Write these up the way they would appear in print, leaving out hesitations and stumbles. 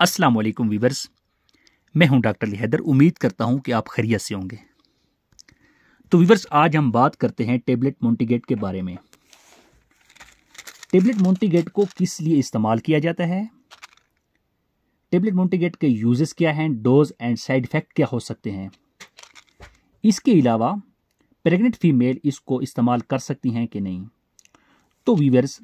अस्सलाम वालेकुम वीवर्स, मैं हूं डॉक्टर अली हैदर। उम्मीद करता हूं कि आप खैरियत से होंगे। तो वीवर्स, आज हम बात करते हैं टेबलेट मोंटीगेट के बारे में। टेबलेट मोंटीगेट को किस लिए इस्तेमाल किया जाता है, टेबलेट मोंटीगेट के यूजेस क्या हैं, डोज एंड साइड इफेक्ट क्या हो सकते हैं। इसके अलावा प्रेग्नेंट फीमेल इसको इस्तेमाल कर सकती हैं कि नहीं। तो वीवर्स,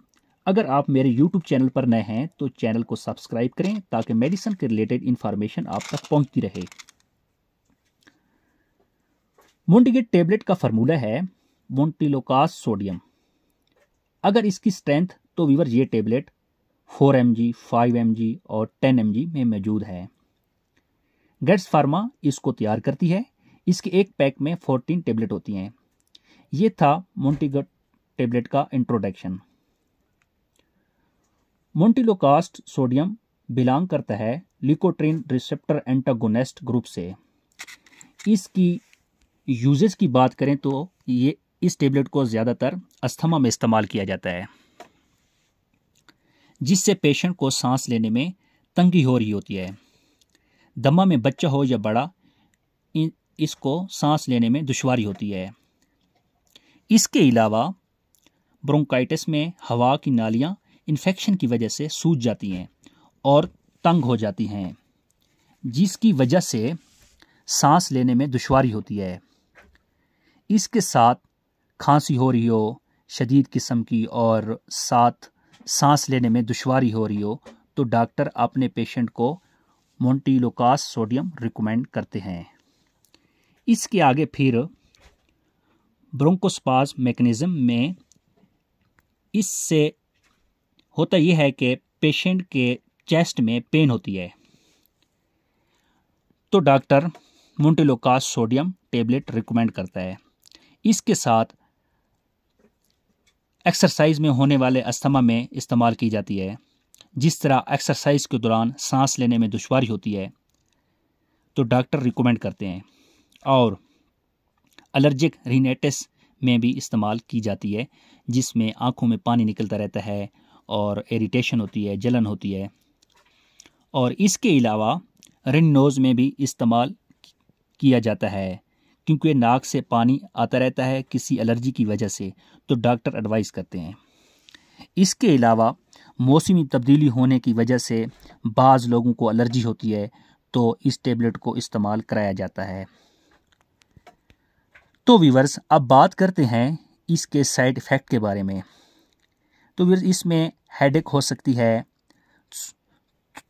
अगर आप मेरे YouTube चैनल पर नए हैं तो चैनल को सब्सक्राइब करें ताकि मेडिसिन के रिलेटेड इंफॉर्मेशन आप तक पहुंचती रहे। मोंटीगेट टेबलेट का फार्मूला है मोंटिलोकास सोडियम। अगर इसकी स्ट्रेंथ तो वीवर ये टेबलेट 4 mg, 5 mg और 10 mg में मौजूद है। गेट्स फार्मा इसको तैयार करती है। इसके एक पैक में 14 टेबलेट होती हैं। ये था मोंटीगेट टेबलेट का इंट्रोडक्शन। मोंटिलोकास्ट सोडियम बिलोंग करता है लिकोट्रिन रिसेप्टर एंटागोनिस्ट ग्रुप से। इसकी यूजेस की बात करें तो ये इस टेबलेट को ज़्यादातर अस्थमा में इस्तेमाल किया जाता है, जिससे पेशेंट को सांस लेने में तंगी हो रही होती है। दमा में बच्चा हो या बड़ा, इसको सांस लेने में दुश्वारी होती है। इसके अलावा ब्रोंकाइटिस में हवा की नालियां इन्फेक्शन की वजह से सूज जाती हैं और तंग हो जाती हैं, जिसकी वजह से सांस लेने में दुश्वारी होती है। इसके साथ खांसी हो रही हो शदीद किस्म की और साथ सांस लेने में दुश्वारी हो रही हो तो डॉक्टर अपने पेशेंट को मोंटिलोकास सोडियम रिकमेंड करते हैं। इसके आगे फिर ब्रोंकोस्पाज्म मैकेनिज्म में इससे होता यह है कि पेशेंट के चेस्ट में पेन होती है तो डॉक्टर मोंटिलोकास सोडियम टेबलेट रिकमेंड करता है। इसके साथ एक्सरसाइज में होने वाले अस्थमा में इस्तेमाल की जाती है। जिस तरह एक्सरसाइज के दौरान सांस लेने में दुश्वारी होती है तो डॉक्टर रिकमेंड करते हैं। और एलर्जिक रिनाइटिस में भी इस्तेमाल की जाती है, जिसमें आंखों में पानी निकलता रहता है और इरिटेशन होती है, जलन होती है। और इसके अलावा रिनोज में भी इस्तेमाल किया जाता है, क्योंकि नाक से पानी आता रहता है किसी एलर्जी की वजह से, तो डॉक्टर एडवाइस करते हैं। इसके अलावा मौसमी तब्दीली होने की वजह से बाज़ लोगों को एलर्जी होती है तो इस टेबलेट को इस्तेमाल कराया जाता है। तो व्यूअर्स, अब बात करते हैं इसके साइड इफ़ेक्ट के बारे में। तो व्यूअर्स, इसमें हेडेक हो सकती है,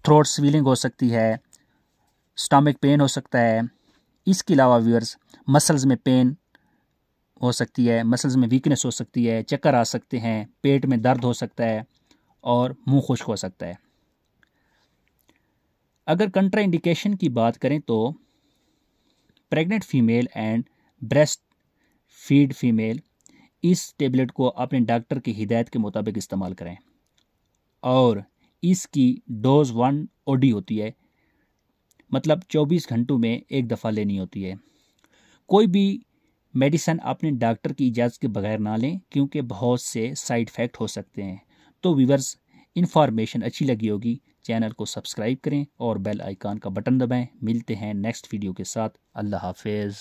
थ्रोट स्वेलिंग हो सकती है, स्टमक पेन हो सकता है। इसके अलावा व्यूअर्स, मसल्स में पेन हो सकती है, मसल्स में वीकनेस हो सकती है, चक्कर आ सकते हैं, पेट में दर्द हो सकता है और मुंह खुश्क हो सकता है। अगर कंट्रा इंडिकेशन की बात करें तो pregnant female and breast feed female इस टेबलेट को अपने डॉक्टर की हिदायत के मुताबिक इस्तेमाल करें। और इसकी डोज 1 OD होती है, मतलब 24 घंटों में एक दफ़ा लेनी होती है। कोई भी मेडिसिन अपने डॉक्टर की इजाज़त के बगैर ना लें, क्योंकि बहुत से साइड इफ़ेक्ट हो सकते हैं। तो व्यूअर्स, इन्फॉर्मेशन अच्छी लगी होगी, चैनल को सब्सक्राइब करें और बेल आइकन का बटन दबाएं। मिलते हैं नेक्स्ट वीडियो के साथ। अल्लाह हाफिज़।